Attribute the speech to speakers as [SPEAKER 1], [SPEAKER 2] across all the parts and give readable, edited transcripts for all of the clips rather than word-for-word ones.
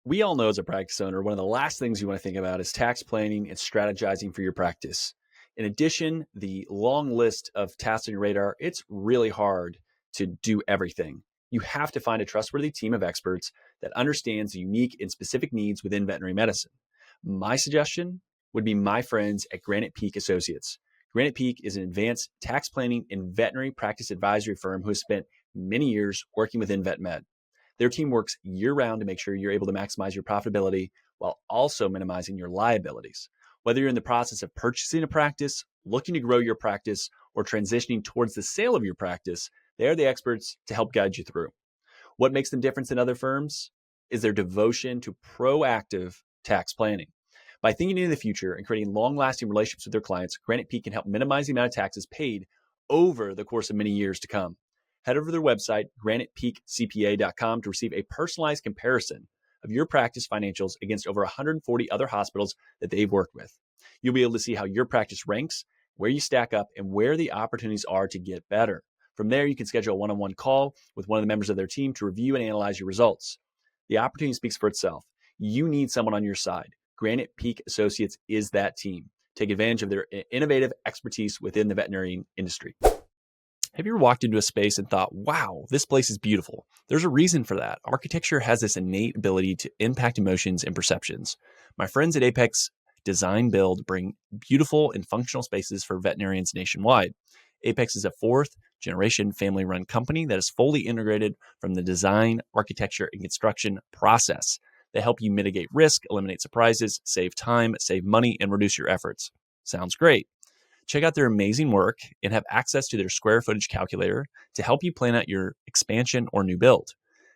[SPEAKER 1] We all know as a practice owner, one of the last things you want to think about is tax planning and strategizing for your practice. In addition, the long list of tasks on your radar, it's really hard to do everything. You have to find a trustworthy team of experts that understands the unique and specific needs within veterinary medicine. My suggestion would be my friends at Granite Peak Associates. Granite Peak is an advanced tax planning and veterinary practice advisory firm who has spent many years working within vet med. Their team works year-round to make sure you're able to maximize your profitability while also minimizing your liabilities. Whether you're in the process of purchasing a practice, looking to grow your practice, or transitioning towards the sale of your practice, they are the experts to help guide you through. What makes them different than other firms is their devotion to proactive tax planning. By thinking into the future and creating long-lasting relationships with their clients, Granite Peak can help minimize the amount of taxes paid over the course of many years to come. Head over to their website, granitepeakcpa.com, to receive a personalized comparison of your practice financials against over 140 other hospitals that they've worked with. You'll be able to see how your practice ranks, where you stack up, and where the opportunities are to get better. From there, you can schedule a one-on-one call with one of the members of their team to review and analyze your results. The opportunity speaks for itself. You need someone on your side. Granite Peak Associates is that team. Take advantage of their innovative expertise within the veterinary industry. Have you ever walked into a space and thought, wow, this place is beautiful? There's a reason for that. Architecture has this innate ability to impact emotions and perceptions. My friends at Apex Design Build bring beautiful and functional spaces for veterinarians nationwide. Apex is a fourth-generation family-run company that is fully integrated from the design, architecture, and construction process. They help you mitigate risk, eliminate surprises, save time, save money, and reduce your efforts. Sounds great. Check out their amazing work and have access to their square footage calculator to help you plan out your expansion or new build.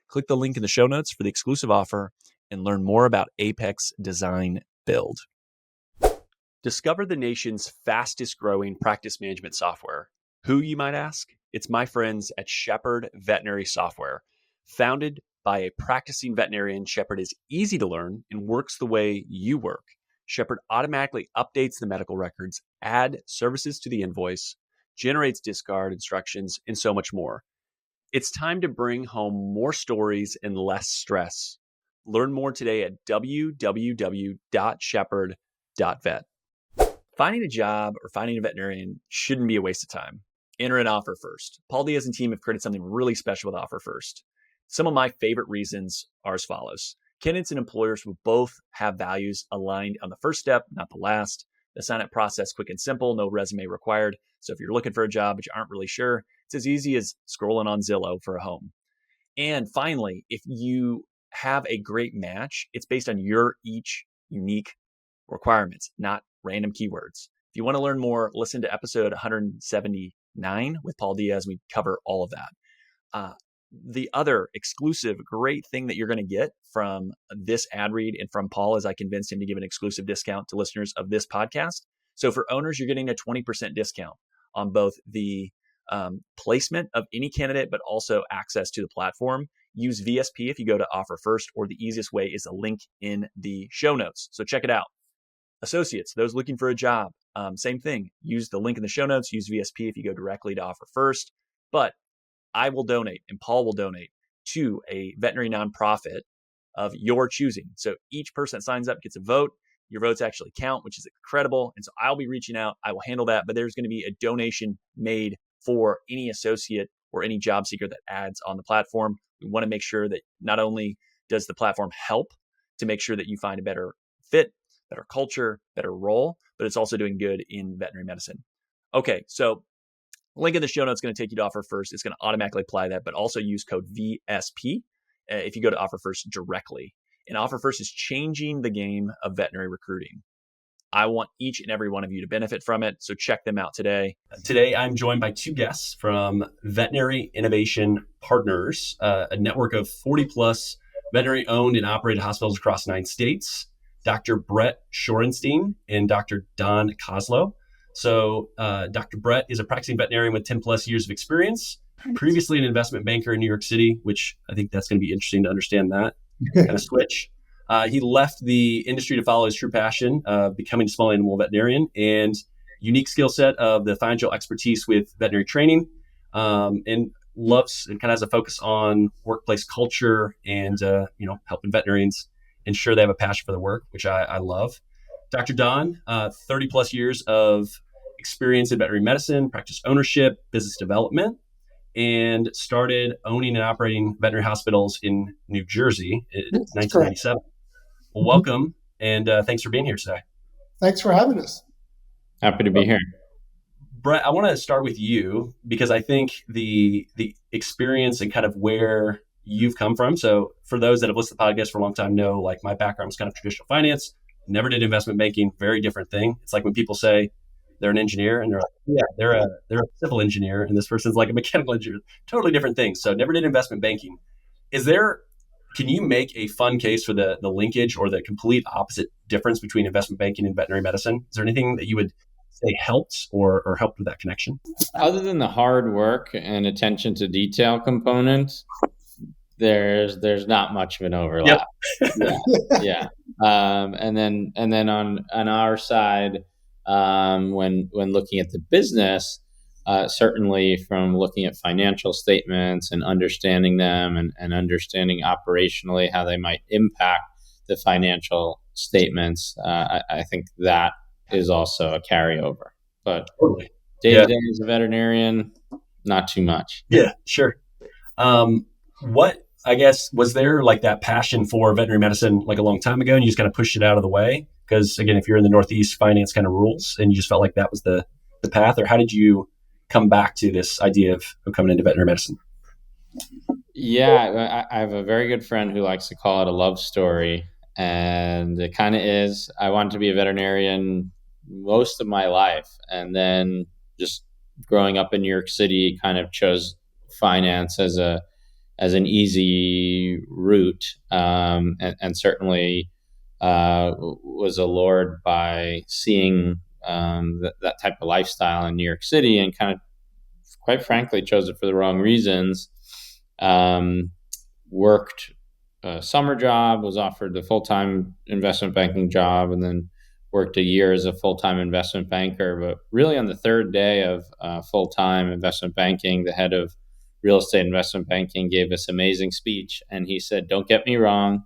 [SPEAKER 1] Click the link in the show notes for the exclusive offer and learn more about Apex Design Build. Discover the nation's fastest growing practice management software. Who, you might ask? It's my friends at Shepherd Veterinary Software. Founded by a practicing veterinarian, Shepherd is easy to learn and works the way you work. Shepherd automatically updates the medical records, adds services to the invoice, generates discard instructions, and so much more. It's time to bring home more stories and less stress. Learn more today at www.shepherd.vet. Finding a job or finding a veterinarian shouldn't be a waste of time. Enter an Offer First. Paul Diaz and team have created something really special with Offer First. Some of my favorite reasons are as follows. Candidates and employers will both have values aligned on the first step, not the last. The sign-up process, quick and simple, no resume required. So if you're looking for a job but you aren't really sure, it's as easy as scrolling on Zillow for a home. And finally, if you have a great match, it's based on your each unique requirements, not random keywords. If you want to learn more, listen to episode 179 with Paul Diaz. We cover all of that. The other exclusive great thing that you're going to get from this ad read and from Paul is I convinced him to give an exclusive discount to listeners of this podcast. So for owners, you're getting a 20% discount on both the placement of any candidate, but also access to the platform. Use VSP if you go to Offer First, or the easiest way is a link in the show notes. So check it out. Associates, those looking for a job, same thing. Use the link in the show notes. Use VSP if you go directly to Offer First. But I will donate and Paul will donate to a veterinary nonprofit of your choosing. So each person that signs up gets a vote. Your votes actually count, which is incredible. And so I'll be reaching out. I will handle that. But there's going to be a donation made for any associate or any job seeker that adds on the platform. We want to make sure that not only does the platform help to make sure that you find a better fit, better culture, better role, but it's also doing good in veterinary medicine. Okay, so link in the show notes is going to take you to Offer First. It's going to automatically apply that, but also use code VSP if you go to Offer First directly. And Offer First is changing the game of veterinary recruiting. I want each and every one of you to benefit from it, so check them out today. Today, I'm joined by two guests from Veterinary Innovative Partners, a network of 40-plus veterinary-owned and operated hospitals across 9 states, Dr. Brett Shorenstein and Dr. Don Costlow. So Dr. Brett is a practicing veterinarian with 10 plus years of experience, previously an investment banker in New York City, which I think that's going to be interesting to understand that kind of switch. He left the industry to follow his true passion of becoming a small animal veterinarian and unique skill set of the financial expertise with veterinary training, and loves and kind of has a focus on workplace culture and helping veterinarians ensure they have a passion for the work, which I love. Dr. Don, 30 plus years of experience in veterinary medicine, practice ownership, business development, and started owning and operating veterinary hospitals in New Jersey in
[SPEAKER 2] That's correct.
[SPEAKER 1] 1997. Well,
[SPEAKER 2] Mhm.
[SPEAKER 1] welcome, and thanks for being here today.
[SPEAKER 2] Thanks for having us.
[SPEAKER 3] Happy to be here.
[SPEAKER 1] Brett, I want to start with you because I think the experience and kind of where you've come from. So for those that have listened to the podcast for a long time know, like, my background was kind of traditional finance, never did investment banking, very different thing. It's like when people say they're an engineer and they're like, yeah, they're a civil engineer, and this person's like a mechanical engineer, totally different things. So never did investment banking. Can you make a fun case for the linkage or the complete opposite difference between investment banking and veterinary medicine? Is there anything that you would say helped or helped with that connection?
[SPEAKER 3] Other than the hard work and attention to detail component, there's not much of an overlap.
[SPEAKER 1] Yep.
[SPEAKER 3] Yeah. And then on our side, when looking at the business, certainly from looking at financial statements and understanding them and understanding operationally how they might impact the financial statements, I think that is also a carryover. But
[SPEAKER 1] Totally.
[SPEAKER 3] day to day as a veterinarian, not too much.
[SPEAKER 1] Yeah, sure. What, I guess, was there like that passion for veterinary medicine like a long time ago and you just kind of pushed it out of the way? Because again, if you're in the Northeast, finance kind of rules and you just felt like that was the path, or how did you come back to this idea of coming into veterinary medicine?
[SPEAKER 3] Yeah, I have a very good friend who likes to call it a love story. And it kind of is. I wanted to be a veterinarian most of my life. And then just growing up in New York City, kind of chose finance as an easy route, and certainly was allured by seeing that type of lifestyle in New York City, and kind of, quite frankly, chose it for the wrong reasons. Worked a summer job, was offered the full-time investment banking job, and then worked a year as a full-time investment banker. But really on the third day of full-time investment banking, the head of real estate investment banking gave this amazing speech. And he said, "Don't get me wrong.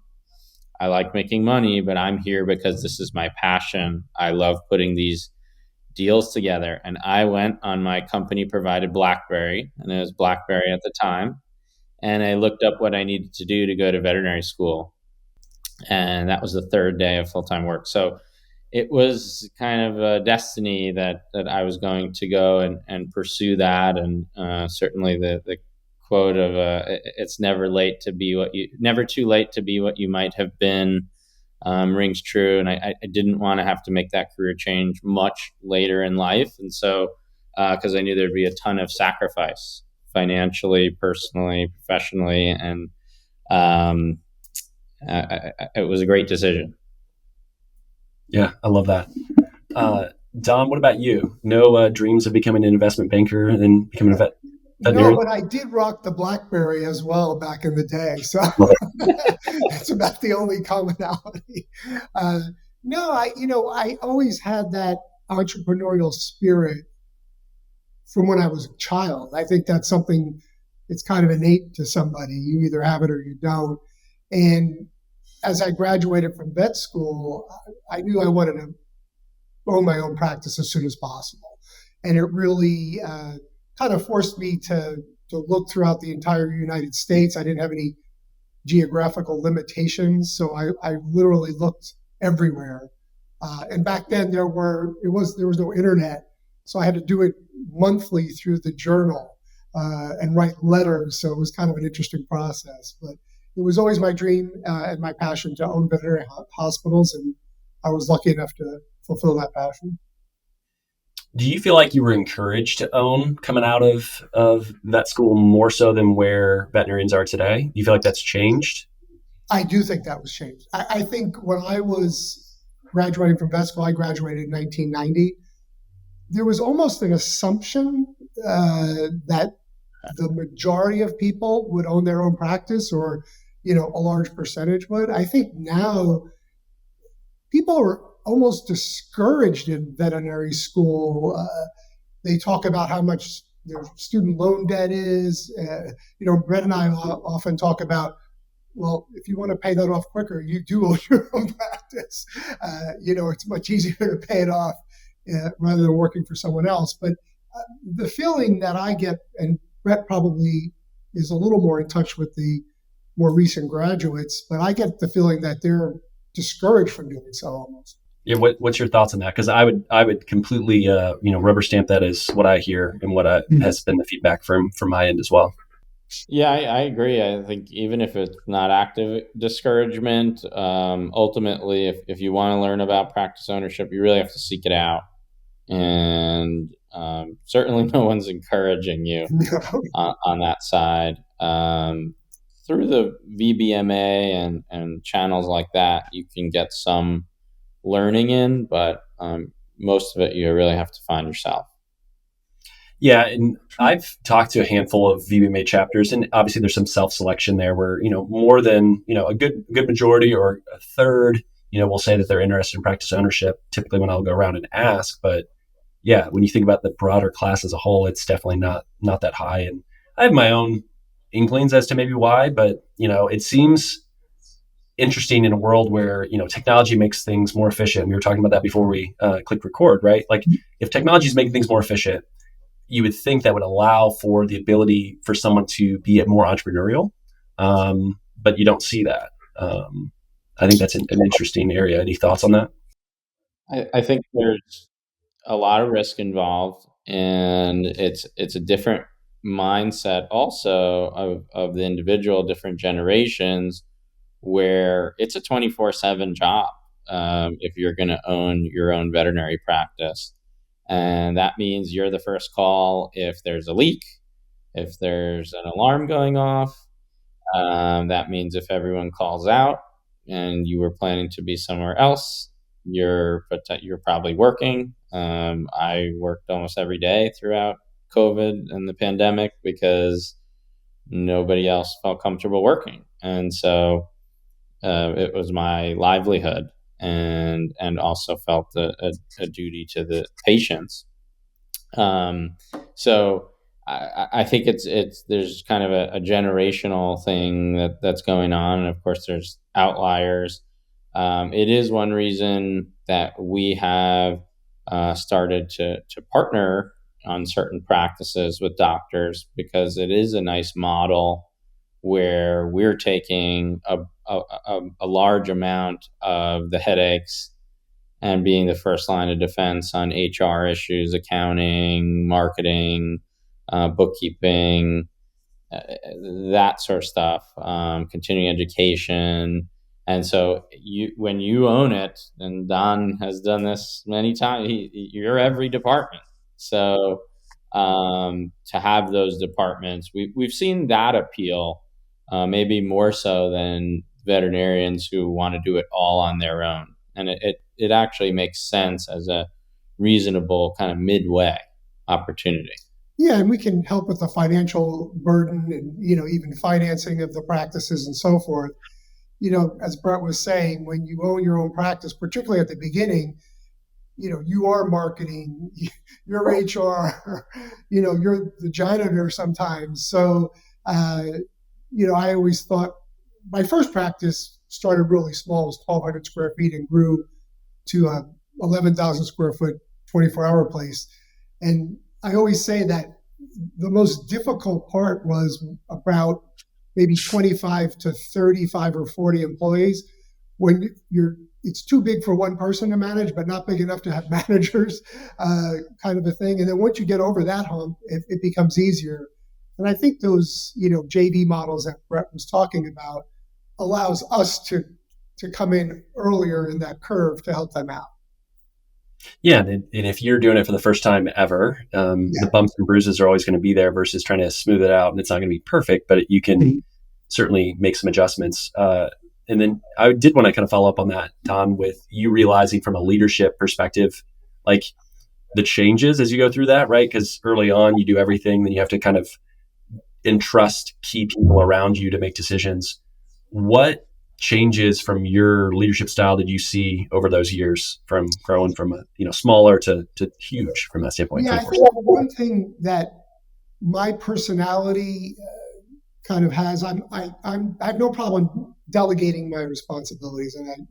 [SPEAKER 3] I like making money, but I'm here because this is my passion. I love putting these deals together." And I went on my company provided BlackBerry, and it was BlackBerry at the time. And I looked up what I needed to do to go to veterinary school. And that was the third day of full-time work. So it was kind of a destiny that I was going to go and pursue that. And certainly the quote of "it's never too late to be what you might have been" rings true. And I didn't want to have to make that career change much later in life. And so, because I knew there'd be a ton of sacrifice financially, personally, professionally, and it was a great decision.
[SPEAKER 1] Yeah, I love that. Don, what about you? No dreams of becoming an investment banker and then becoming a veterinarian?
[SPEAKER 2] No, but I did rock the BlackBerry as well back in the day. So that's about the only commonality. No, I always had that entrepreneurial spirit from when I was a child. I think that's something, it's kind of innate to somebody. You either have it or you don't. And as I graduated from vet school, I knew I wanted to own my own practice as soon as possible. And it really kind of forced me to look throughout the entire United States. I didn't have any geographical limitations, so I literally looked everywhere. And back then there was no internet, so I had to do it monthly through the journal and write letters. So it was kind of an interesting process, but it was always my dream and my passion to own veterinary hospitals, and I was lucky enough to fulfill that passion.
[SPEAKER 1] Do you feel like you were encouraged to own coming out of vet school more so than where veterinarians are today? Do you feel like that's changed?
[SPEAKER 2] I do think that was changed. I think when I was graduating from vet school, I graduated in 1990. There was almost an assumption that the majority of people would own their own practice, or a large percentage would. I think now people are almost discouraged in veterinary school. They talk about how much their student loan debt is. Brett and I often talk about well, if you want to pay that off quicker, you do own your own practice. It's much easier to pay it off rather than working for someone else. But the feeling that I get, and Brett probably is a little more in touch with the more recent graduates, but I get the feeling that they're discouraged from doing so almost.
[SPEAKER 1] Yeah, what's your thoughts on that? Because I would completely rubber stamp that as what I hear and what has been the feedback from my end as well.
[SPEAKER 3] Yeah, I agree. I think even if it's not active discouragement, ultimately, if you want to learn about practice ownership, you really have to seek it out. And certainly no one's encouraging you on that side. Through the VBMA and channels like that, you can get some learning in, but most of it you really have to find yourself.
[SPEAKER 1] Yeah, and I've talked to a handful of VBMA chapters, and obviously there's some self-selection there where, more than, a good majority or a third, will say that they're interested in practice ownership, typically when I'll go around and ask. But yeah, when you think about the broader class as a whole, it's definitely not that high. And I have my own inklings as to maybe why, but, it seems interesting in a world where, technology makes things more efficient. We were talking about that before we clicked record, right? Like if technology is making things more efficient, you would think that would allow for the ability for someone to be more entrepreneurial, but you don't see that. I think that's an interesting area. Any thoughts on that?
[SPEAKER 3] I think there's a lot of risk involved, and it's a different mindset also of the individual, different generations, where it's a 24/7 job if you're going to own your own veterinary practice. And that means you're the first call if there's a leak, if there's an alarm going off. That means if everyone calls out and you were planning to be somewhere else, you're probably working. I worked almost every day throughout COVID and the pandemic because nobody else felt comfortable working. And so it was my livelihood, and also felt a duty to the patients. So I think it's there's kind of a generational thing that's going on, and of course there's outliers. It is one reason that we have started to partner on certain practices with doctors, because it is a nice model where we're taking a large amount of the headaches and being the first line of defense on HR issues, accounting, marketing, bookkeeping, that sort of stuff, continuing education. And so when you own it, and Don has done this many times, you're every department. So to have those departments, we've seen that appeal, maybe more so than veterinarians who want to do it all on their own. And it actually makes sense as a reasonable kind of midway opportunity.
[SPEAKER 2] Yeah, and we can help with the financial burden and, even financing of the practices and so forth. As Brett was saying, when you own your own practice, particularly at the beginning, you are marketing, you're HR, you're the janitor sometimes. So, I always thought my first practice started really small, it was 1,200 square feet, and grew to a 11,000 square foot, 24-hour place. And I always say that the most difficult part was about maybe 25 to 35 or 40 employees, when it's too big for one person to manage, but not big enough to have managers, kind of a thing. And then once you get over that hump, it becomes easier. And I think those, JV models that Brett was talking about allows us to come in earlier in that curve to help them out.
[SPEAKER 1] Yeah, and if you're doing it for the first time ever, the bumps and bruises are always going to be there versus trying to smooth it out, and it's not going to be perfect, but you can certainly make some adjustments. And then I did want to kind of follow up on that, Don, with you realizing from a leadership perspective, like the changes as you go through that, right? Because early on you do everything, then you have to kind of entrust key people around you to make decisions. What changes from your leadership style did you see over those years, from growing from a smaller to huge from that standpoint?
[SPEAKER 2] Yeah, I think one thing that my personality kind of has. I have no problem delegating my responsibilities, and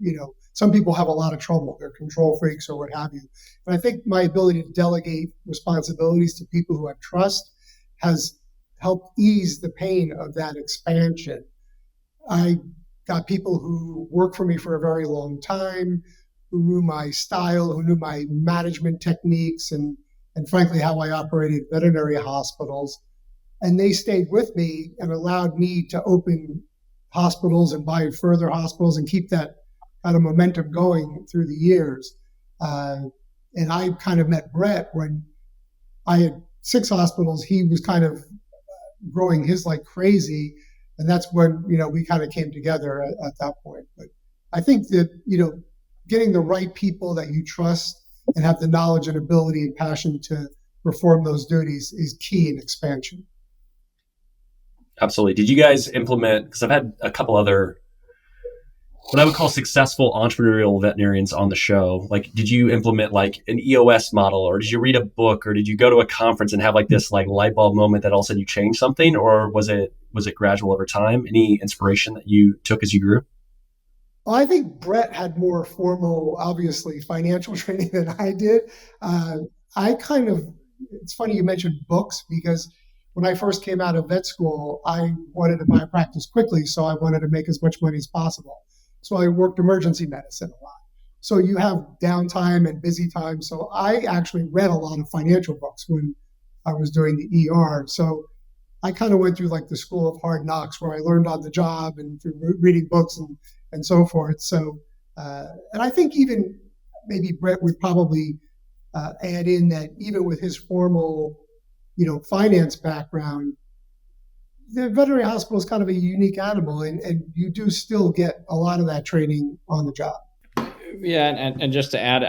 [SPEAKER 2] some people have a lot of trouble. They're control freaks or what have you. And I think my ability to delegate responsibilities to people who I trust has helped ease the pain of that expansion. I got people who worked for me for a very long time, who knew my style, who knew my management techniques, and frankly how I operated veterinary hospitals. And they stayed with me and allowed me to open hospitals and buy further hospitals and keep that kind of momentum going through the years. And I kind of met Brett when I had 6 hospitals. He was kind of growing his like crazy. And that's when, we kind of came together at that point. But I think that, getting the right people that you trust and have the knowledge and ability and passion to perform those duties is key in expansion.
[SPEAKER 4] Absolutely. Did you guys implement, because I've had a couple other, what I would call successful entrepreneurial veterinarians on the show. Like, did you implement like an EOS model, or did you read a book, or did you go to a conference and have like this like light bulb moment that all of a sudden you changed something, or was it gradual over time? Any inspiration that you took as you grew?
[SPEAKER 2] Well, I think Brett had more formal, obviously, financial training than I did. It's funny you mentioned books, because when I first came out of vet school, I wanted to buy a practice quickly, so I wanted to make as much money as possible. So I worked emergency medicine a lot. So you have downtime and busy time. So I actually read a lot of financial books when I was doing the ER. So I kind of went through like the school of hard knocks, where I learned on the job and through reading books and so forth. So, and I think even maybe Brett would probably add in that even with his formal, finance background, the veterinary hospital is kind of a unique animal, and you do still get a lot of that training on the job.
[SPEAKER 3] Yeah, and just to add,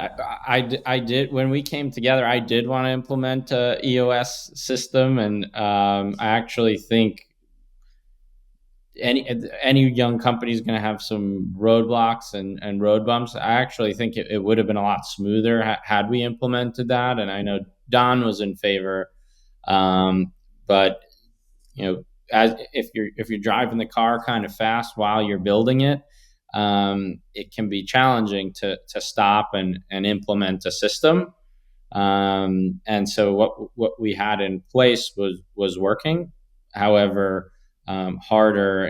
[SPEAKER 3] I did, when we came together, I did want to implement a EOS system, and I actually think any young company is going to have some roadblocks and road bumps. I actually think it would have been a lot smoother had we implemented that, and I know Don was in favor, but as if you're driving the car kind of fast while you're building it, it can be challenging to stop and implement a system. And so what we had in place was working. However, harder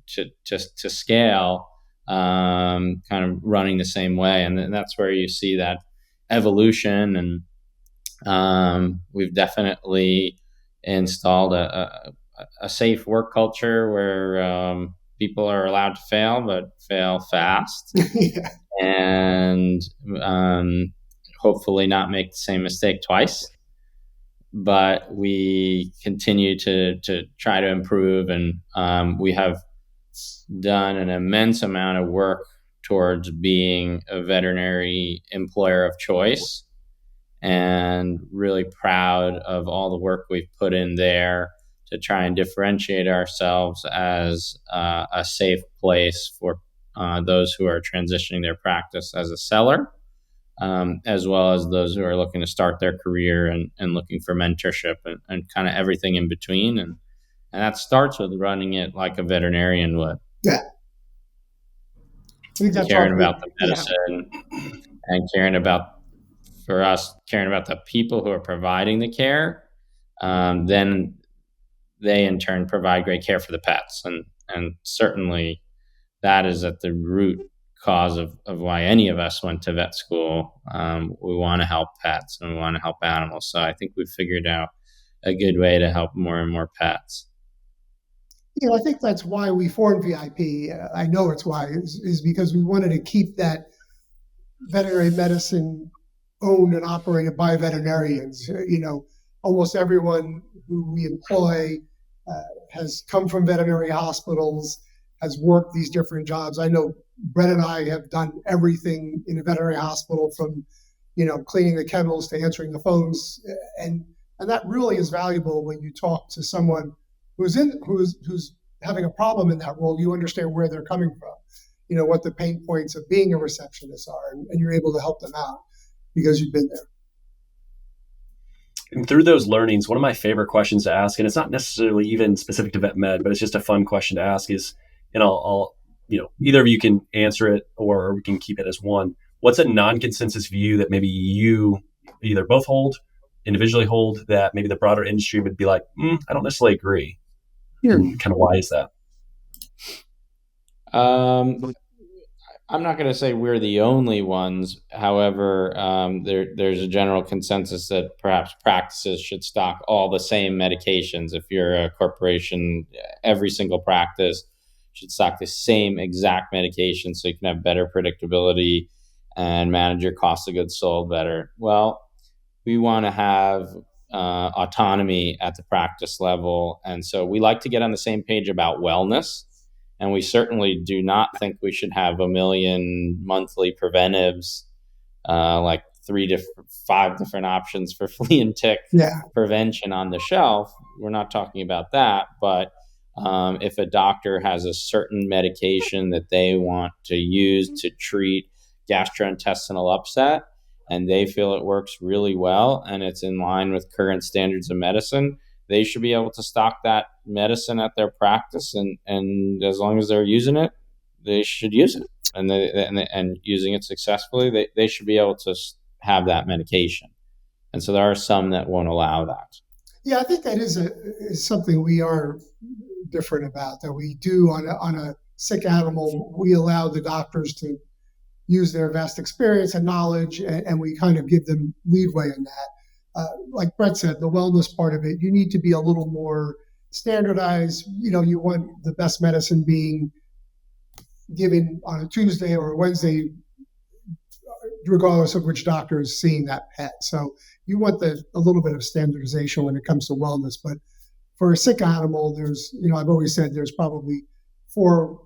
[SPEAKER 3] to scale, kind of running the same way, and that's where you see that evolution. And we've definitely installed a safe work culture where people are allowed to fail, but fail fast.
[SPEAKER 2] Yeah.
[SPEAKER 3] And hopefully not make the same mistake twice. But we continue to try to improve, and we have done an immense amount of work towards being a veterinary employer of choice, and really proud of all the work we've put in there to try and differentiate ourselves as a safe place for those who are transitioning their practice as a seller, as well as those who are looking to start their career and looking for mentorship and kind of everything in between. And that starts with running it like a veterinarian would.
[SPEAKER 2] Yeah.
[SPEAKER 3] Caring about the medicine, and caring about the people who are providing the care. Then they in turn provide great care for the pets. And certainly that is at the root cause of why any of us went to vet school. We want to help pets and we want to help animals. So I think we've figured out a good way to help more and more pets.
[SPEAKER 2] I think that's why we formed VIP. I know it's why, is because we wanted to keep that veterinary medicine owned and operated by veterinarians. Almost everyone who we employ has come from veterinary hospitals, has worked these different jobs. I know Brett and I have done everything in a veterinary hospital, from cleaning the kennels to answering the phones, and that really is valuable when you talk to someone who's having a problem in that role. You understand where they're coming from, what the pain points of being a receptionist are, and you're able to help them out because you've been there.
[SPEAKER 4] And through those learnings, one of my favorite questions to ask, and it's not necessarily even specific to vet med, but it's just a fun question to ask is, and I'll either of you can answer it or we can keep it as one. What's a non-consensus view that maybe you either both hold, individually hold, that maybe the broader industry would be like, I don't necessarily agree. And kind of why is that?
[SPEAKER 3] I'm not going to say we're the only ones. However, there's a general consensus that perhaps practices should stock all the same medications. If you're a corporation, every single practice should stock the same exact medication so you can have better predictability and manage your cost of goods sold better. Well, we want to have autonomy at the practice level. And so we like to get on the same page about wellness. And we certainly do not think we should have 1 million monthly preventives, like 5 different options for flea and tick prevention on the shelf. We're not talking about that. But if a doctor has a certain medication that they want to use to treat gastrointestinal upset, and they feel it works really well and it's in line with current standards of medicine, they should be able to stock that medicine at their practice, and as long as they're using it, they should use it, and using it successfully, they should be able to have that medication. And so there are some that won't allow that.
[SPEAKER 2] Yeah, I think that is something we are different about. That we do on a sick animal, we allow the doctors to use their vast experience and knowledge, and we kind of give them leeway in that. Like Brett said, the wellness part of it, you need to be a little more standardized. You want the best medicine being given on a Tuesday or a Wednesday, regardless of which doctor is seeing that pet. So you want a little bit of standardization when it comes to wellness. But for a sick animal, there's, I've always said there's probably 4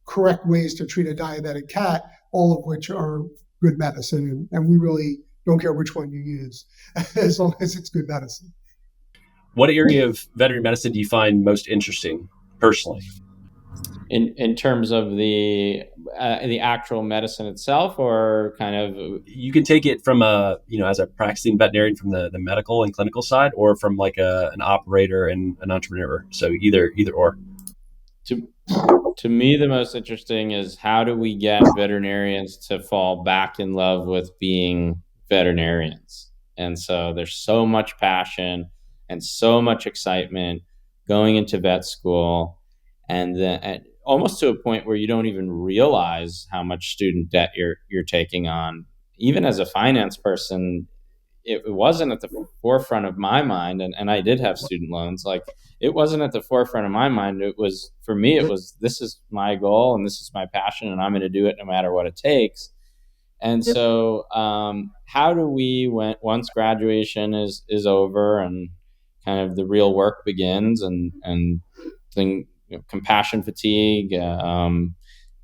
[SPEAKER 2] correct ways to treat a diabetic cat, all of which are good medicine. And we really don't care which one you use, as long as it's good medicine.
[SPEAKER 4] What area of veterinary medicine do you find most interesting, personally?
[SPEAKER 3] In terms of the actual medicine itself, or kind of,
[SPEAKER 4] you can take it from as a practicing veterinarian from the medical and clinical side, or from like an operator and an entrepreneur. So either or.
[SPEAKER 3] To me, the most interesting is how do we get veterinarians to fall back in love with being veterinarians? And so there's so much passion and so much excitement going into vet school, and then almost to a point where you don't even realize how much student debt you're taking on. Even as a finance person, it wasn't at the forefront of my mind, and I did have student loans. Like, it wasn't at the forefront of my mind. It was, for me, this is my goal and this is my passion, and I'm going to do it no matter what it takes. And so how do we, once graduation is over and kind of the real work begins, and compassion fatigue and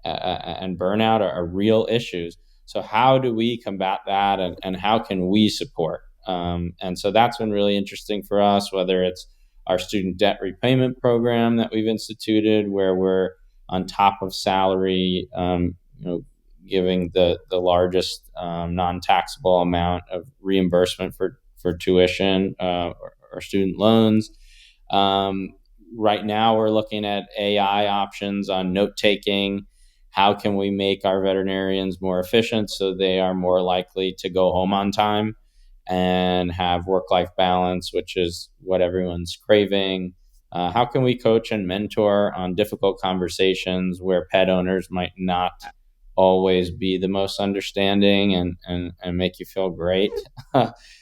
[SPEAKER 3] burnout are real issues. So how do we combat that, and how can we support? And so that's been really interesting for us, whether it's our student debt repayment program that we've instituted, where we're on top of salary, giving the largest non-taxable amount of reimbursement for tuition or student loans. Right now, we're looking at AI options on note-taking. How can we make our veterinarians more efficient so they are more likely to go home on time and have work-life balance, which is what everyone's craving? How can we coach and mentor on difficult conversations where pet owners might not always be the most understanding and make you feel great?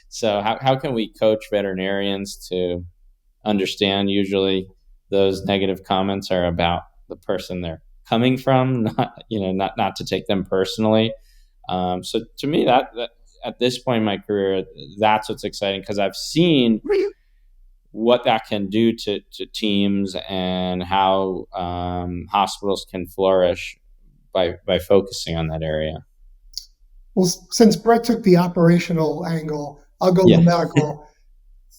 [SPEAKER 3] So how can we coach veterinarians to understand usually those negative comments are about the person they're coming from, not to take them personally. So to me, that at this point in my career, that's what's exciting, because I've seen what that can do to teams and how hospitals can flourish by focusing on that area.
[SPEAKER 2] Well, since Brett took the operational angle, I'll go the medical.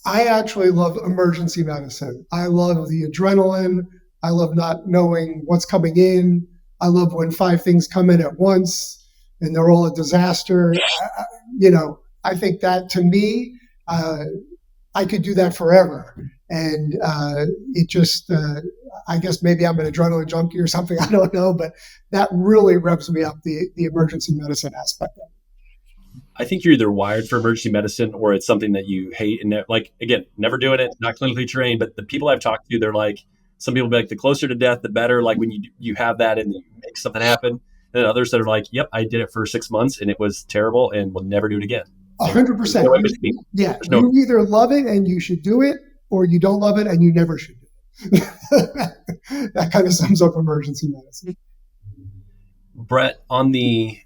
[SPEAKER 2] I actually love emergency medicine. I love the adrenaline. I love not knowing what's coming in. I love when 5 things come in at once and they're all a disaster. I think that, to me, I could do that forever. And it just, I guess maybe I'm an adrenaline junkie or something. I don't know, but that really revs me up, the emergency medicine aspect of it.
[SPEAKER 4] I think you're either wired for emergency medicine or it's something that you hate. And like, again, never doing it, not clinically trained, but the people I've talked to, they're like, some people be like, the closer to death, the better. Like when you have that and you make something happen. And then others that are like, yep, I did it for 6 months and it was terrible and will never do it again.
[SPEAKER 2] 100%. Yeah. You either love it and you should do it, or you don't love it and you never should do it. That kind of sums up emergency medicine.
[SPEAKER 4] Brett, on the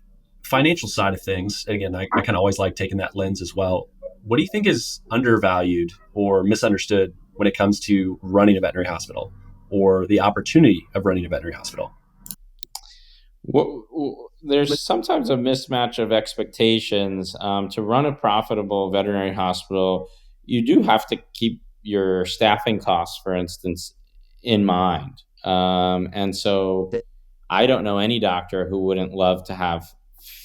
[SPEAKER 4] financial side of things, again, I kind of always like taking that lens as well. What do you think is undervalued or misunderstood when it comes to running a veterinary hospital or the opportunity of running a veterinary hospital?
[SPEAKER 3] There's sometimes a mismatch of expectations. To run a profitable veterinary hospital, you do have to keep your staffing costs, for instance, in mind. And so I don't know any doctor who wouldn't love to have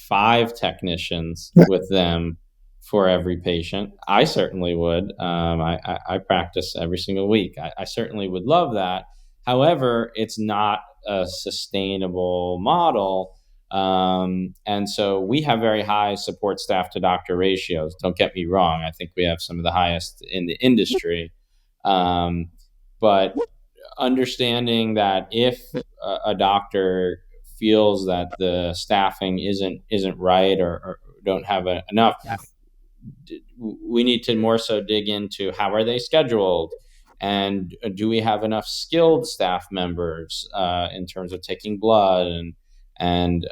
[SPEAKER 3] 5 technicians with them for every patient. I certainly would. I practice every single week. I certainly would love that. However, it's not a sustainable model. And so we have very high support staff to doctor ratios. Don't get me wrong. I think we have some of the highest in the industry. But understanding that if a doctor feels that the staffing isn't right or don't have enough, we need to more so dig into how are they scheduled, and do we have enough skilled staff members in terms of taking blood and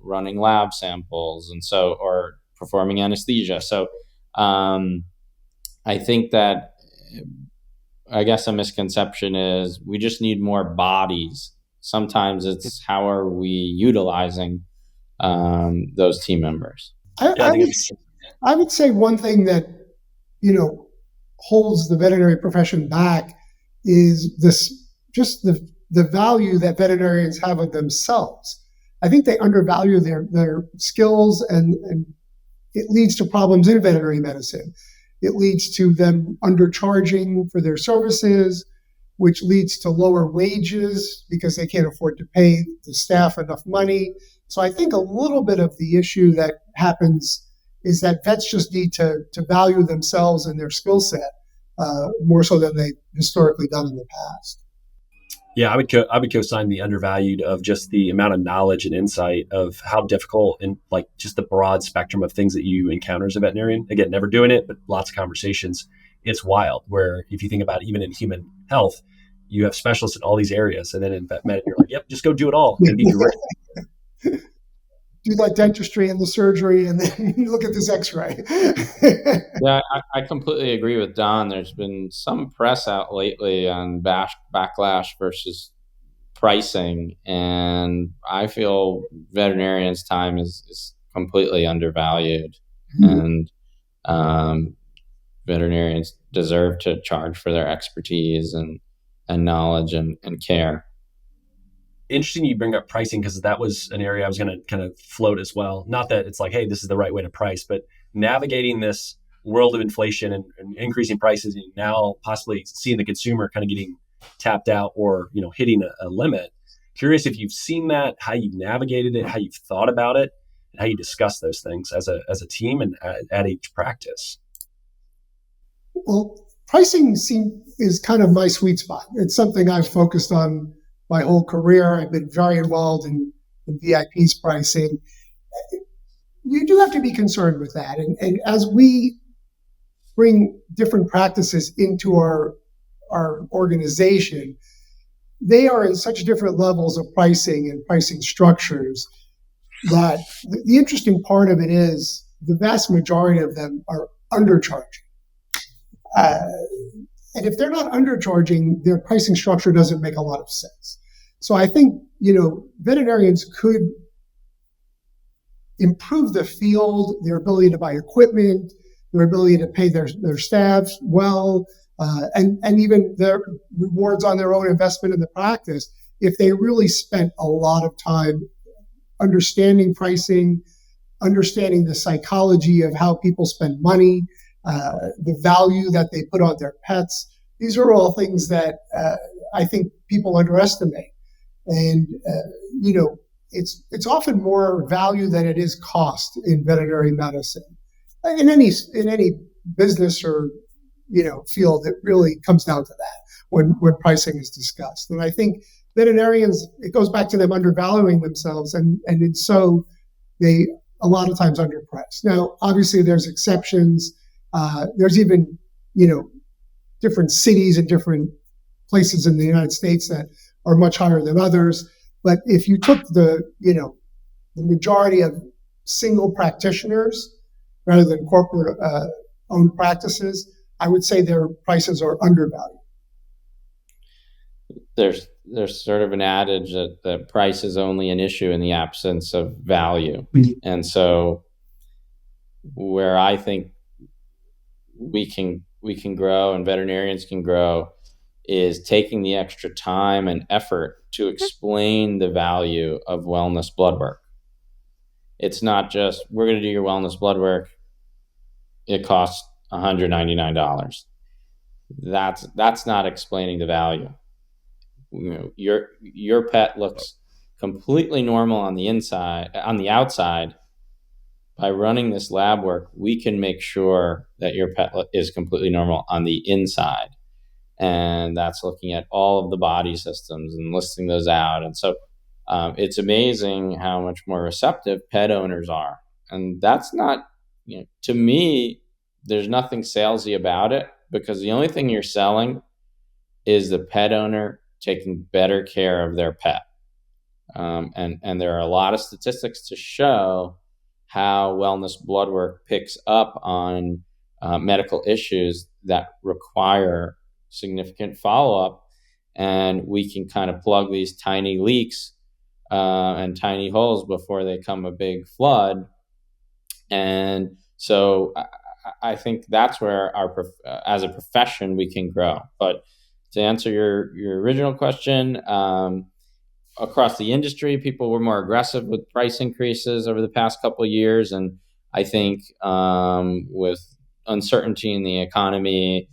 [SPEAKER 3] running lab samples, and so, or performing anesthesia. So I think that, I guess a misconception is we just need more bodies. Sometimes it's how are we utilizing those team members.
[SPEAKER 2] I would say one thing that, holds the veterinary profession back is just the value that veterinarians have of themselves. I think they undervalue their skills, and it leads to problems in veterinary medicine. It leads to them undercharging for their services, which leads to lower wages because they can't afford to pay the staff enough money. So I think a little bit of the issue that happens is that vets just need to value themselves and their skill set more so than they've historically done in the past.
[SPEAKER 4] Yeah, I would co-sign the undervalued of just the amount of knowledge and insight of how difficult and like just the broad spectrum of things that you encounter as a veterinarian. Again, never doing it, but lots of conversations. It's wild. Where if you think about it, even in human health, you have specialists in all these areas, and then in vet med, you're like, yep, just go do it all. It'd be great.
[SPEAKER 2] Do that dentistry and the surgery, and then you look at this X-ray.
[SPEAKER 3] Yeah, I completely agree with Don. There's been some press out lately on backlash versus pricing, and I feel veterinarians' time is completely undervalued, and veterinarians deserve to charge for their expertise and knowledge and care.
[SPEAKER 4] Interesting you bring up pricing, because that was an area I was going to kind of float as well. Not that it's like, hey, this is the right way to price, but navigating this world of inflation and increasing prices, and now possibly seeing the consumer kind of getting tapped out or hitting a limit. Curious if you've seen that, how you've navigated it, how you've thought about it, and how you discuss those things as a team and at each practice.
[SPEAKER 2] Well, pricing is kind of my sweet spot. It's something I've focused on my whole career. I've been very involved in VIP's pricing. You do have to be concerned with that. And as we bring different practices into our organization, they are in such different levels of pricing and pricing structures that the interesting part of it is the vast majority of them are undercharging. And if they're not undercharging, their pricing structure doesn't make a lot of sense. So I think, veterinarians could improve the field, their ability to buy equipment, their ability to pay their staff well, and even their rewards on their own investment in the practice, if they really spent a lot of time understanding pricing, understanding the psychology of how people spend money, the value that they put on their pets. These are all things that I think people underestimate. And, it's often more value than it is cost in veterinary medicine. In any business or, field, it really comes down to that when pricing is discussed. And I think veterinarians, it goes back to them undervaluing themselves, and so they a lot of times underpriced. Now, obviously, there's exceptions. There's even, different cities and different places in the United States that are much higher than others. But if you took the majority of single practitioners rather than corporate owned practices, I would say their prices are undervalued.
[SPEAKER 3] There's sort of an adage that the price is only an issue in the absence of value. And so where I think we can grow and veterinarians can grow is taking the extra time and effort to explain the value of wellness blood work. It's not just, we're going to do your wellness blood work, it costs $199. That's not explaining the value. Your pet looks completely normal on the outside. By running this lab work, we can make sure that your pet is completely normal on the inside. And that's looking at all of the body systems and listing those out. And so it's amazing how much more receptive pet owners are. And that's not, to me, there's nothing salesy about it, because the only thing you're selling is the pet owner taking better care of their pet. And there are a lot of statistics to show how wellness blood work picks up on medical issues that require significant follow-up, and we can kind of plug these tiny leaks and tiny holes before they come a big flood. And so I think that's where as a profession we can grow. But to answer your original question, across the industry, people were more aggressive with price increases over the past couple of years. And I think with uncertainty in the economy,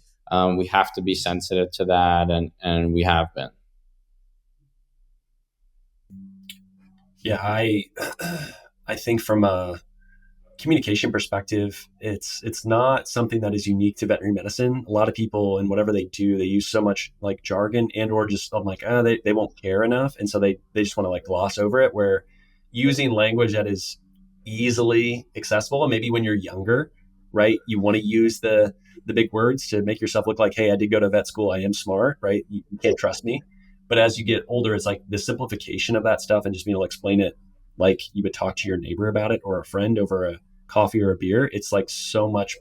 [SPEAKER 3] we have to be sensitive to that, and we have been.
[SPEAKER 4] Yeah, I think from a communication perspective, it's not something that is unique to veterinary medicine. A lot of people, and whatever they do, they use so much like jargon and or just I'm like, they won't care enough, and so they just want to like gloss over it. Where using language that is easily accessible, and maybe when you're younger, right, you want to use the big words to make yourself look like, hey, I did go to vet school, I am smart, right? You can't trust me. But as you get older, it's like the simplification of that stuff and just being able to explain it like you would talk to your neighbor about it or a friend over a coffee or a beer. It's like so much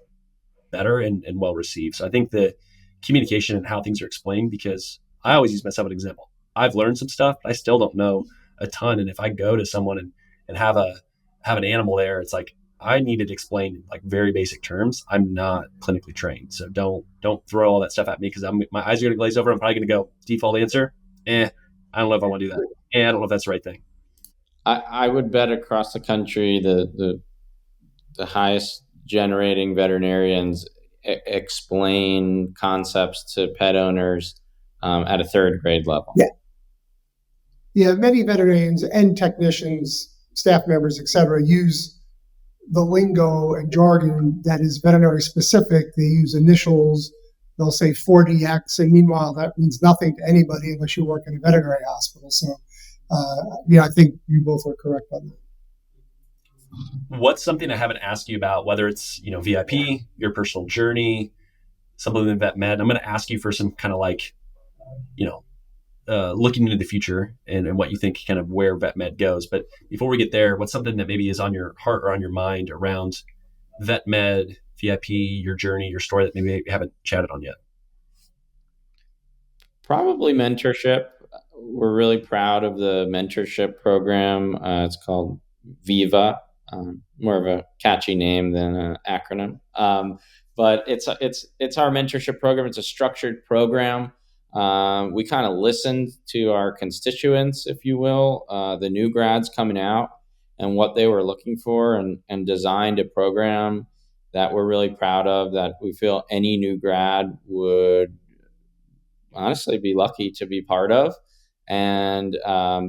[SPEAKER 4] better and well received. So I think the communication and how things are explained, because I always use myself as an example. I've learned some stuff, but I still don't know a ton. And if I go to someone and have an animal there, it's like I need it explained in like very basic terms. I'm not clinically trained, so don't throw all that stuff at me, because my eyes are going to glaze over. I'm probably going to go default answer. I don't know if I want to do that. I don't know if that's the right thing.
[SPEAKER 3] I would bet across the country the highest generating veterinarians explain concepts to pet owners at a third grade level.
[SPEAKER 2] Yeah, many veterinarians and technicians, staff members, etc., use the lingo and jargon that is veterinary specific. They use initials. They'll say 4DX, and meanwhile, that means nothing to anybody unless you work in a veterinary hospital. So, I think you both are correct on that.
[SPEAKER 4] What's something I haven't asked you about, whether it's, VIP, your personal journey, something in vet med? I'm going to ask you for some kind of like, looking into the future and what you think kind of where vet med goes. But before we get there, what's something that maybe is on your heart or on your mind around vet med, VIP, your journey, your story that maybe you haven't chatted on yet?
[SPEAKER 3] Probably mentorship. We're really proud of the mentorship program. It's called Viva, more of a catchy name than an acronym. But it's our mentorship program. It's a structured program. We kind of listened to our constituents, if you will, the new grads coming out and what they were looking for, and designed a program that we're really proud of, that we feel any new grad would honestly be lucky to be part of. And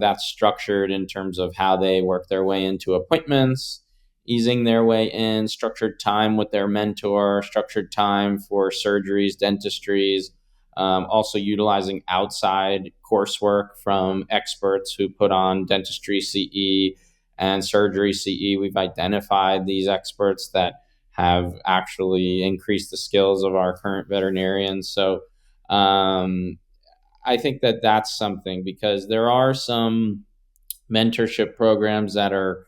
[SPEAKER 3] that's structured in terms of how they work their way into appointments, easing their way in, structured time with their mentor, structured time for surgeries, dentistries, also utilizing outside coursework from experts who put on dentistry CE and surgery CE. We've identified these experts that have actually increased the skills of our current veterinarians. So I think that that's something, because there are some mentorship programs that are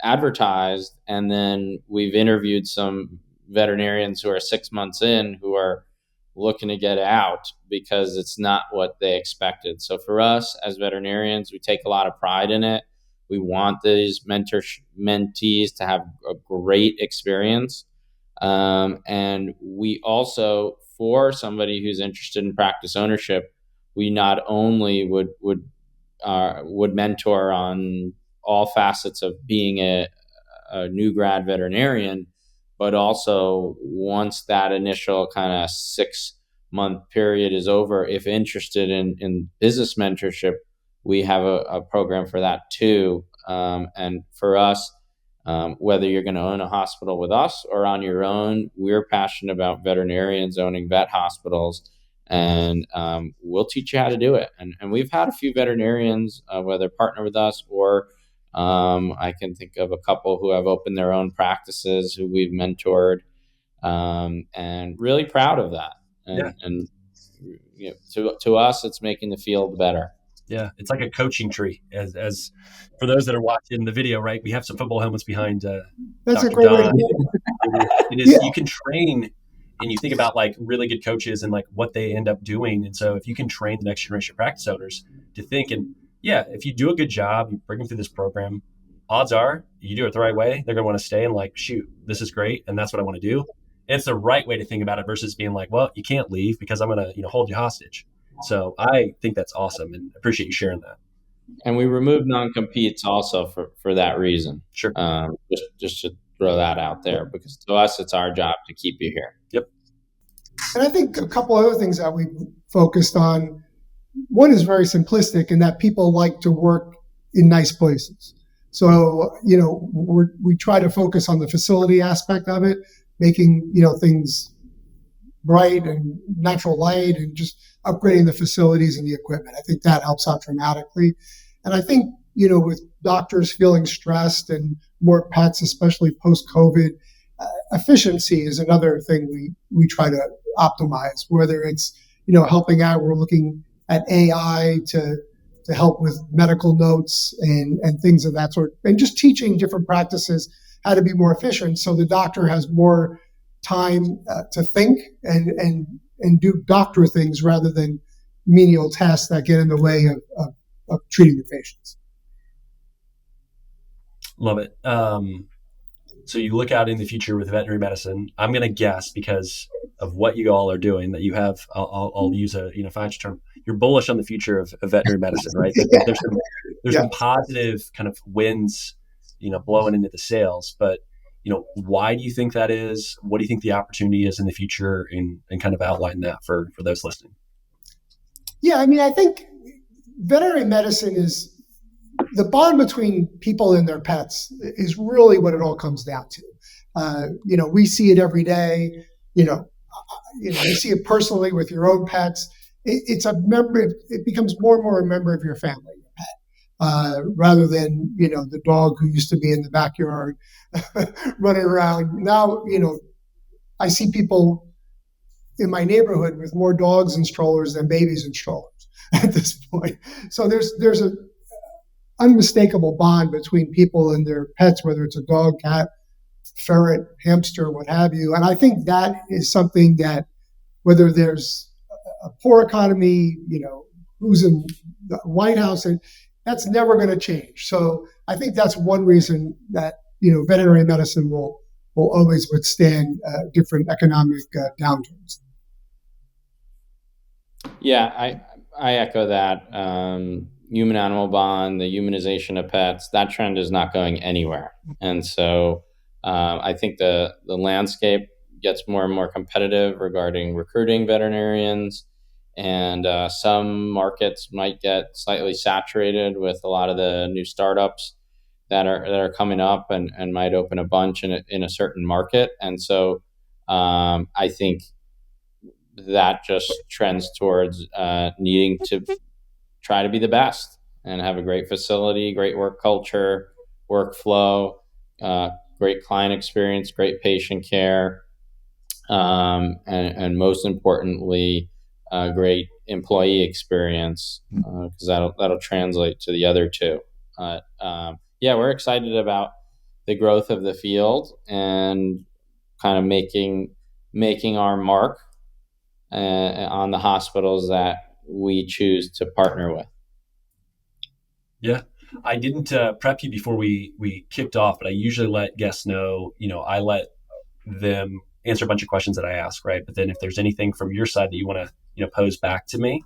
[SPEAKER 3] advertised, and then we've interviewed some veterinarians who are 6 months in who are looking to get out because it's not what they expected. So for us as veterinarians, we take a lot of pride in it. We want these mentees to have a great experience. And we also, for somebody who's interested in practice ownership, we not only would mentor on all facets of being a new grad veterinarian, but also once that initial kind of 6-month period is over, if interested in business mentorship, we have a program for that too. And for us, whether you're going to own a hospital with us or on your own, we're passionate about veterinarians owning vet hospitals, and we'll teach you how to do it. And we've had a few veterinarians, whether partner with us or I can think of a couple who have opened their own practices who we've mentored, and really proud of that. And you know, to us, it's making the field better.
[SPEAKER 4] Yeah, it's like a coaching tree. As for those that are watching the video, right? We have some football helmets behind.
[SPEAKER 2] That's
[SPEAKER 4] Dr.
[SPEAKER 2] a great way
[SPEAKER 4] Don. It is.
[SPEAKER 2] Yeah.
[SPEAKER 4] You can train, and you think about like really good coaches and like what they end up doing. And so if you can train the next generation of practice owners to think, and yeah, if you do a good job, you bring them through this program, odds are you do it the right way, they're going to want to stay and like, shoot, this is great, and that's what I want to do. And it's the right way to think about it versus being like, well, you can't leave because I'm going to hold you hostage. So I think that's awesome, and appreciate you sharing that.
[SPEAKER 3] And we remove non-competes also for that reason.
[SPEAKER 4] Sure.
[SPEAKER 3] Just to throw that out there, because to us, it's our job to keep you here.
[SPEAKER 4] Yep.
[SPEAKER 2] And I think a couple other things that we focused on. One is very simplistic in that people like to work in nice places. So, we try to focus on the facility aspect of it, making, things bright and natural light and just upgrading the facilities and the equipment. I think that helps out dramatically. And I think, with doctors feeling stressed and more pets, especially post-COVID, efficiency is another thing we try to optimize, whether it's, helping out. We're looking at AI to help with medical notes and things of that sort, and just teaching different practices how to be more efficient so the doctor has more time to think and do doctor things rather than menial tasks that get in the way of treating the patients.
[SPEAKER 4] Love it. So you look out in the future with veterinary medicine. I'm going to guess, because of what you all are doing, that you have, I'll use a financial term, you're bullish on the future of veterinary medicine, right? There's some positive kind of winds, blowing into the sales, but why do you think that is? What do you think the opportunity is in the future, and kind of outline that for those listening?
[SPEAKER 2] Yeah, I think veterinary medicine is the bond between people and their pets is really what it all comes down to. We see it every day. You see it personally with your own pets. It's a member. It becomes more and more a member of your family, your pet, rather than the dog who used to be in the backyard running around. Now, I see people in my neighborhood with more dogs and strollers than babies and strollers at this point. So there's a unmistakable bond between people and their pets, whether it's a dog, cat, ferret, hamster, what have you. And I think that is something that, whether there's a poor economy, who's in the White House, and that's never going to change. So I think that's one reason that, veterinary medicine will always withstand different economic downturns.
[SPEAKER 3] Yeah, I echo that. Human-animal bond, the humanization of pets, that trend is not going anywhere. And so I think the landscape gets more and more competitive regarding recruiting veterinarians, and some markets might get slightly saturated with a lot of the new startups that are coming up and might open a bunch in a certain market. And so I think that just trends towards needing to try to be the best and have a great facility, great work culture, workflow, great client experience, great patient care, and most importantly, great employee experience, because that'll translate to the other two. Yeah, we're excited about the growth of the field and kind of making our mark on the hospitals that we choose to partner with.
[SPEAKER 4] Yeah. I didn't prep you before we kicked off, but I usually let guests know, I let them answer a bunch of questions that I ask, right? But then if there's anything from your side that you want to, pose back to me,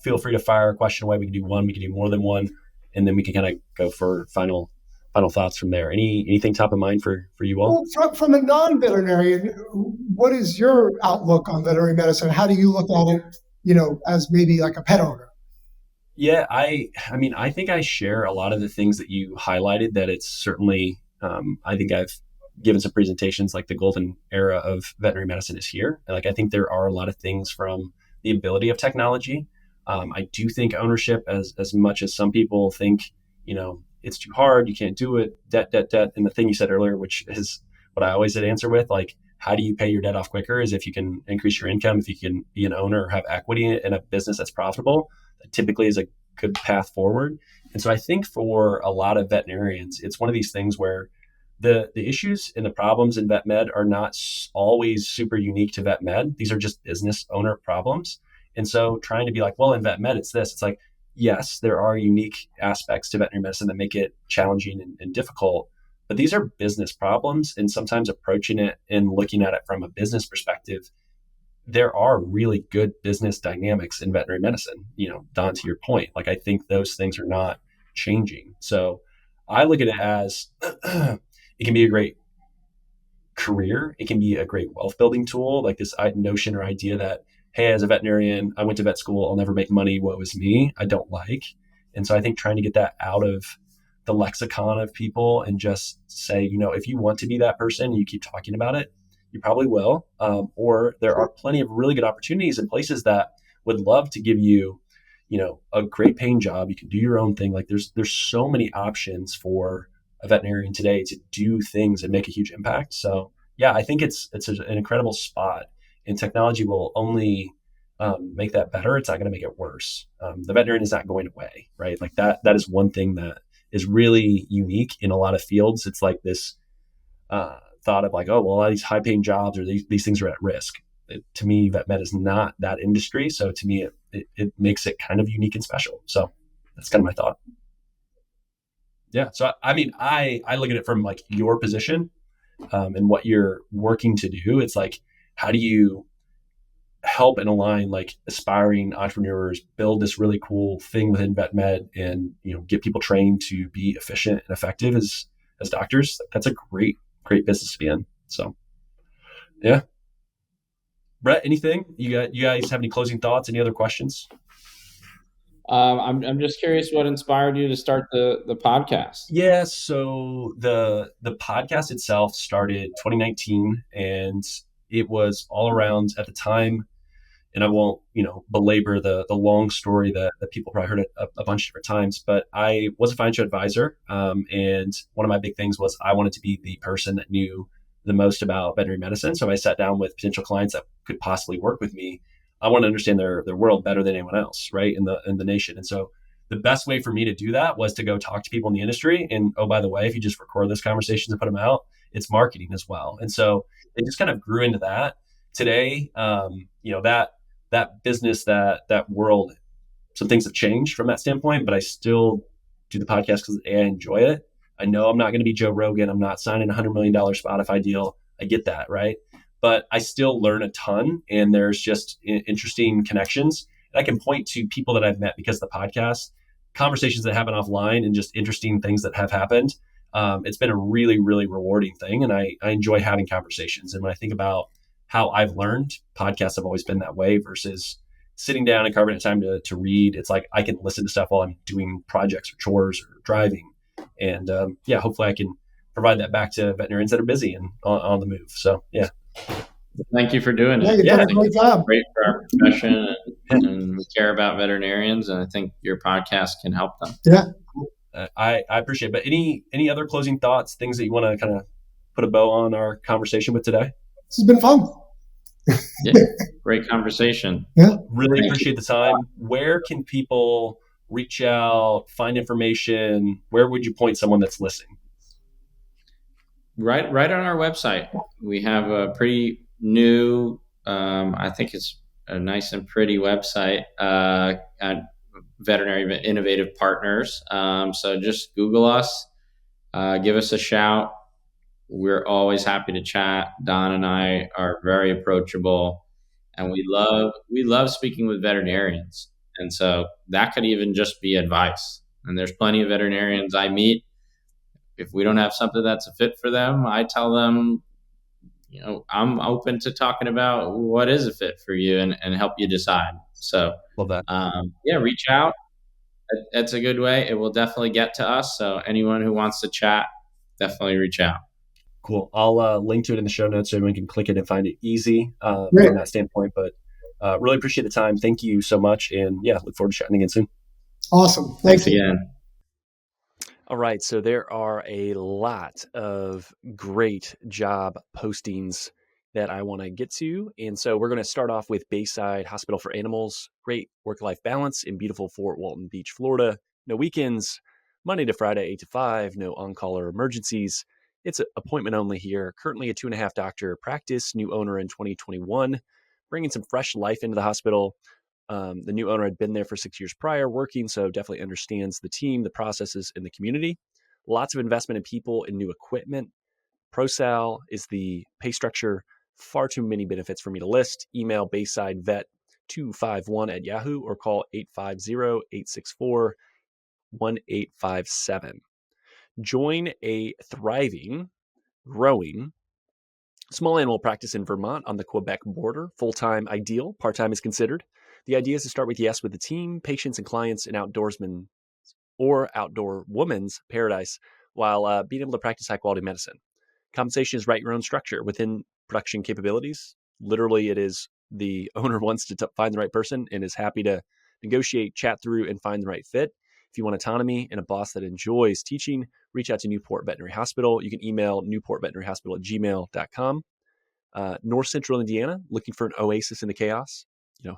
[SPEAKER 4] feel free to fire a question away. We can do one, we can do more than one, and then we can kind of go for final thoughts from there. Anything top of mind for you all?
[SPEAKER 2] Well, from a non-veterinarian, what is your outlook on veterinary medicine? How do you look at it, as maybe like a pet owner?
[SPEAKER 4] Yeah, I mean, I think I share a lot of the things that you highlighted, that it's certainly, I think I've given some presentations, like the golden era of veterinary medicine is here. Like, I think there are a lot of things from the ability of technology. I do think ownership, as much as some people think, it's too hard, you can't do it, debt. And the thing you said earlier, which is what I always answer with, like, how do you pay your debt off quicker, is if you can increase your income, if you can be an owner or have equity in a business that's profitable, that typically is a good path forward. And so I think for a lot of veterinarians, it's one of these things where the issues and the problems in vet med are not always super unique to vet med. These are just business owner problems. And so trying to be like, well, in vet med, it's this. It's like, yes, there are unique aspects to veterinary medicine that make it challenging and difficult, but these are business problems. And sometimes approaching it and looking at it from a business perspective, there are really good business dynamics in veterinary medicine. Don, to your point, like, I think those things are not changing. So I look at it as it can be a great career. It can be a great wealth building tool, like this notion or idea that, hey, as a veterinarian, I went to vet school, I'll never make money, woe is me, I don't like. And so I think trying to get that out of the lexicon of people and just say, if you want to be that person and you keep talking about it, you probably will. Or there are plenty of really good opportunities in places that would love to give you, a great paying job. You can do your own thing. Like, there's so many options for a veterinarian today to do things and make a huge impact. So yeah, I think it's an incredible spot, and technology will only make that better. It's not going to make it worse. The veterinarian is not going away, right? Like that is one thing that is really unique in a lot of fields. It's like this thought of like, oh, well, all these high paying jobs or these things are at risk. To me, vet med is not that industry. So to me, it makes it kind of unique and special. So that's kind of my thought. Yeah. So, I mean, I look at it from like your position and what you're working to do. It's like, how do you help and align like aspiring entrepreneurs build this really cool thing within vet med and, get people trained to be efficient and effective as doctors? That's a great business to be in. So, yeah. Brett, anything? You guys have any closing thoughts? Any other questions?
[SPEAKER 3] I'm just curious what inspired you to start the podcast.
[SPEAKER 4] Yeah, so the podcast itself started 2019, and it was all around at the time. And I won't, belabor the long story that people probably heard a bunch of different times. But I was a financial advisor, and one of my big things was I wanted to be the person that knew the most about veterinary medicine. So I sat down with potential clients that could possibly work with me. I want to understand their world better than anyone else, right, in the nation. And so the best way for me to do that was to go talk to people in the industry. And oh, by the way, if you just record those conversations and put them out, it's marketing as well. And so it just kind of grew into that. Today, that business, that world, some things have changed from that standpoint, but I still do the podcast because I enjoy it. I know I'm not going to be Joe Rogan. I'm not signing a $100 million Spotify deal. I get that, right? But I still learn a ton, and there's just interesting connections. And I can point to people that I've met because of the podcast, conversations that happen offline, and just interesting things that have happened it's been a really, really rewarding thing. And I enjoy having conversations. And when I think about how I've learned, podcasts have always been that way versus sitting down and carving out time to read. It's like I can listen to stuff while I'm doing projects or chores or driving. And hopefully I can provide that back to veterinarians that are busy and on the move. So, yeah.
[SPEAKER 3] Thank you for doing it.
[SPEAKER 2] You've done a great job.
[SPEAKER 3] Great for our profession, and we care about veterinarians, and I think your podcast can help them.
[SPEAKER 2] Yeah.
[SPEAKER 4] I appreciate it. But any other closing thoughts, things that you want to kind of put a bow on our conversation with today?
[SPEAKER 2] This has been fun.
[SPEAKER 3] Yeah, great conversation.
[SPEAKER 2] Yeah.
[SPEAKER 4] Really appreciate the time. Where can people reach out, find information? Where would you point someone that's listening?
[SPEAKER 3] Right on our website. We have a pretty new, I think it's a nice and pretty website at Veterinary Innovative Partners. So just Google us, give us a shout. We're always happy to chat. Don and I are very approachable, and we love speaking with veterinarians. And so that could even just be advice. And there's plenty of veterinarians I meet. If we don't have something that's a fit for them, I tell them, I'm open to talking about what is a fit for you and help you decide. So
[SPEAKER 4] love that.
[SPEAKER 3] Reach out. That's a good way. It will definitely get to us. So anyone who wants to chat, definitely reach out.
[SPEAKER 4] Cool. I'll link to it in the show notes so everyone can click it and find it easy from that standpoint. But really appreciate the time. Thank you so much. And look forward to chatting again soon.
[SPEAKER 2] Awesome.
[SPEAKER 3] Thanks again.
[SPEAKER 1] All right. So there are a lot of great job postings that I want to get to. And so we're going to start off with Bayside Hospital for Animals. Great work-life balance in beautiful Fort Walton Beach, Florida. No weekends, Monday to Friday, 8 to 5, no on-call or emergencies. It's appointment only here. Currently a 2.5 doctor practice, new owner in 2021, bringing some fresh life into the hospital. The new owner had been there for 6 years prior working, so definitely understands the team, the processes, and the community. Lots of investment in people and new equipment. ProSal is the pay structure. Far too many benefits for me to list. Email baysidevet251@yahoo or call 850-864-1857. Join a thriving, growing small animal practice in Vermont on the Quebec border. Full-time ideal, part-time is considered. The idea is to start with yes with the team, patients and clients, and outdoorsmen or outdoor woman's paradise while being able to practice high-quality medicine. Compensation is write your own structure within production capabilities. Literally, it is the owner wants to find the right person and is happy to negotiate, chat through, and find the right fit. If you want autonomy and a boss that enjoys teaching, reach out to Newport Veterinary Hospital. You can email newportveterinaryhospital@gmail.com. North Central Indiana, looking for an oasis in the chaos.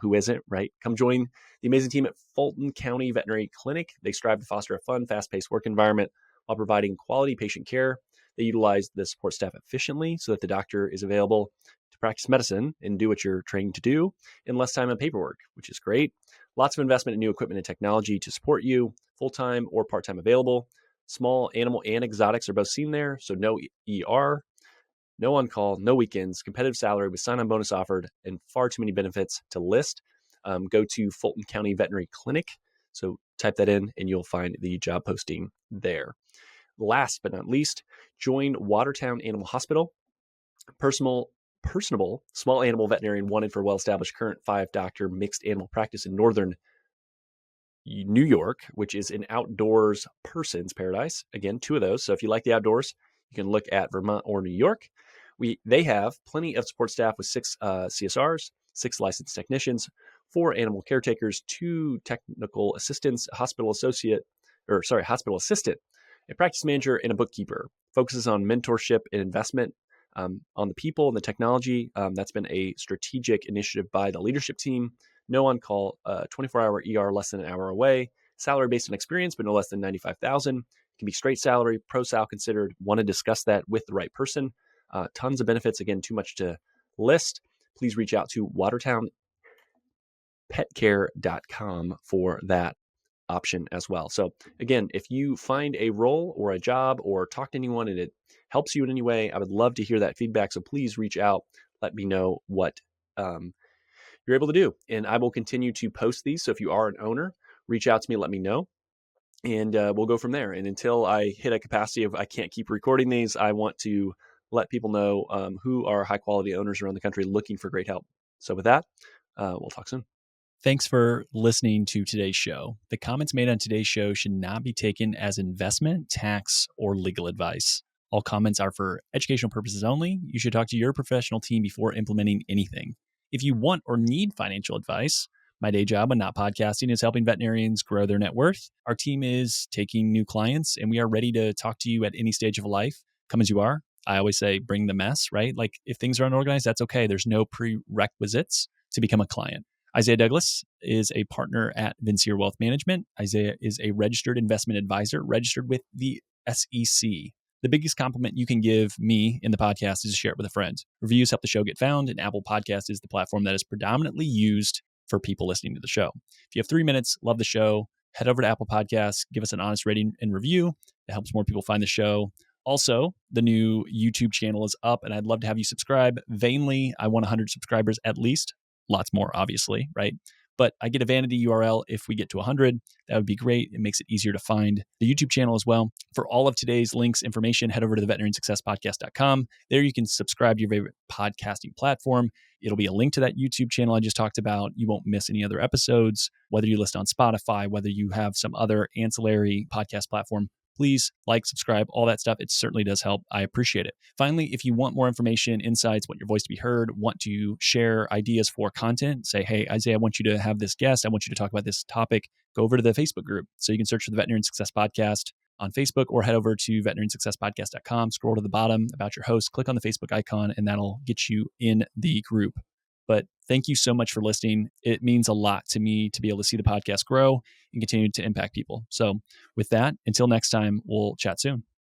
[SPEAKER 1] Who isn't, right? Come join the amazing team at Fulton County Veterinary Clinic. They strive to foster a fun, fast-paced work environment while providing quality patient care. They utilize the support staff efficiently so that the doctor is available to practice medicine and do what you're trained to do in less time and paperwork, which is great. Lots of investment in new equipment and technology to support you, full-time or part-time available. Small animal and exotics are both seen there, so no ER, no on-call, no weekends, competitive salary with sign-on bonus offered, and far too many benefits to list. Go to Fulton County Veterinary Clinic. So type that in and you'll find the job posting there. Last but not least, join Watertown Animal Hospital. Personable, small animal veterinarian wanted for well-established current 5-doctor mixed animal practice in northern New York, which is an outdoors person's paradise. Again, 2 of those. So if you like the outdoors, you can look at Vermont or New York. They have plenty of support staff with 6 CSRs, 6 licensed technicians, 4 animal caretakers, 2 technical assistants, a hospital assistant, a practice manager, and a bookkeeper. Focuses on mentorship and investment on the people and the technology. That's been a strategic initiative by the leadership team. No on-call, 24-hour ER less than an hour away. Salary based on experience, but no less than $95,000. Can be straight salary, pro-sal considered. Want to discuss that with the right person. Tons of benefits. Again, too much to list. Please reach out to watertownpetcare.com for that option as well. So again, if you find a role or a job or talk to anyone and it helps you in any way, I would love to hear that feedback. So please reach out. Let me know what you're able to do. And I will continue to post these. So if you are an owner, reach out to me, let me know. and we'll go from there. And until I hit a capacity of I can't keep recording these, I want to let people know who are high quality owners around the country looking for great help. So with that, we'll talk soon. Thanks for listening to today's show. The comments made on today's show should not be taken as investment, tax, or legal advice. All comments are for educational purposes only. You should talk to your professional team before implementing anything. If you want or need financial advice, my day job on Not Podcasting is helping veterinarians grow their net worth. Our team is taking new clients, and we are ready to talk to you at any stage of life. Come as you are. I always say, bring the mess, right? Like if things are unorganized, that's okay. There's no prerequisites to become a client. Isaiah Douglas is a partner at Vincier Wealth Management. Isaiah is a registered investment advisor, registered with the SEC. The biggest compliment you can give me in the podcast is to share it with a friend. Reviews help the show get found, and Apple Podcast is the platform that is predominantly used for people listening to the show. If you have 3 minutes, love the show, head over to Apple Podcasts, give us an honest rating and review. It helps more people find the show. Also, the new YouTube channel is up, and I'd love to have you subscribe. Vainly, I want 100 subscribers at least. Lots more, obviously, right? But I get a vanity URL if we get to 100. That would be great. It makes it easier to find the YouTube channel as well. For all of today's links, information, head over to the veterinariansuccesspodcast.com. There you can subscribe to your favorite podcasting platform. It'll be a link to that YouTube channel I just talked about. You won't miss any other episodes, whether you list on Spotify, whether you have some other ancillary podcast platform. Please like, subscribe, all that stuff. It certainly does help. I appreciate it. Finally, if you want more information, insights, want your voice to be heard, want to share ideas for content, say, hey, Isaiah, I want you to have this guest. I want you to talk about this topic. Go over to the Facebook group. So you can search for the Veterinarian Success Podcast on Facebook or head over to veterinariansuccesspodcast.com, scroll to the bottom about your host, click on the Facebook icon, and that'll get you in the group. But thank you so much for listening. It means a lot to me to be able to see the podcast grow and continue to impact people. So with that, until next time, we'll chat soon.